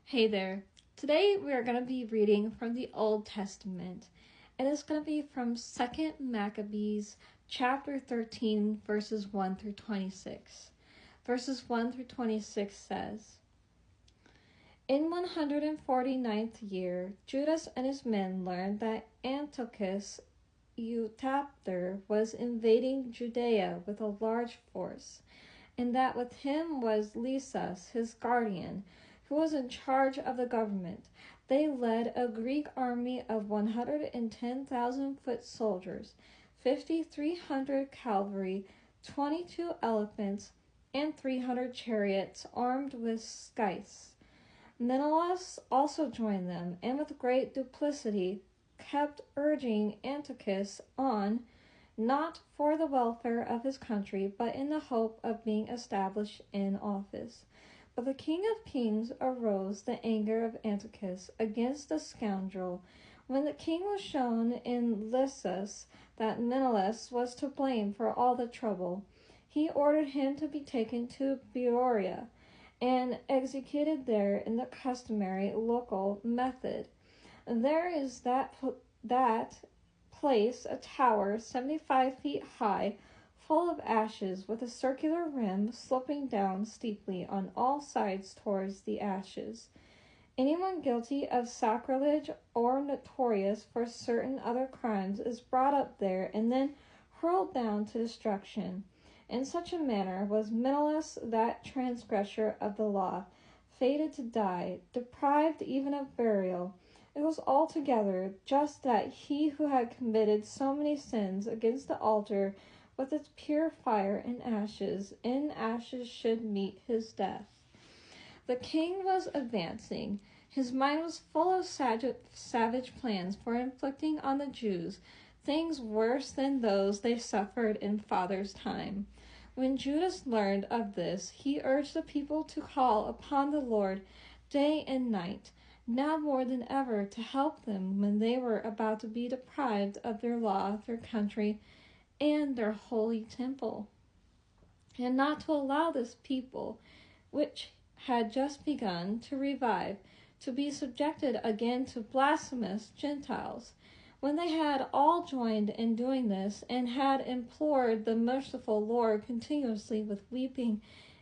Hey there. Today we are going to be reading from the Old Testament, and it's going to be from 2 Maccabees Chapter 13, verses 1 through 26. Verses 1 through 26 says, In 149th year, Judas and his men learned that Antiochus Eupator was invading Judea with a large force, and that with him was Lysias, his guardian, who was in charge of the government. They led a Greek army of 110,000 foot soldiers, 5,300 cavalry, 22 elephants, and 300 chariots armed with scythes. Menelaus also joined them, and with great duplicity kept urging Antiochus on, not for the welfare of his country, but in the hope of being established in office. But the King of Kings arose the anger of Antiochus against the scoundrel. When the king was shown in Lysias that Menelaus was to blame for all the trouble, he ordered him to be taken to Beoria and executed there in the customary local method. There is that place a tower 75 feet high, full of ashes, with a circular rim sloping down steeply on all sides towards the ashes. Anyone guilty of sacrilege or notorious for certain other crimes is brought up there and then hurled down to destruction. In such a manner was Menelaus, that transgressor of the law, fated to die, deprived even of burial. It was altogether just that he who had committed so many sins against the altar with its pure fire and ashes, in ashes should meet his death. The king was advancing. His mind was full of savage plans for inflicting on the Jews things worse than those they suffered in father's time. When Judas learned of this, he urged the people to call upon the Lord day and night, now more than ever, to help them when they were about to be deprived of their law, their country, and their holy temple, and not to allow this people, which had just begun to revive, to be subjected again to blasphemous Gentiles. When they had all joined in doing this, and had implored the merciful Lord continuously with weeping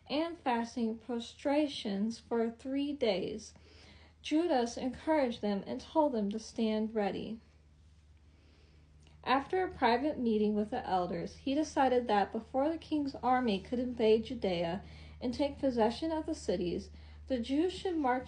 and fasting prostrations for 3 days, Judas encouraged them and told them to stand ready. After a private meeting with the elders, he decided that before the king's army could invade Judea and take possession of the cities, the Jews should march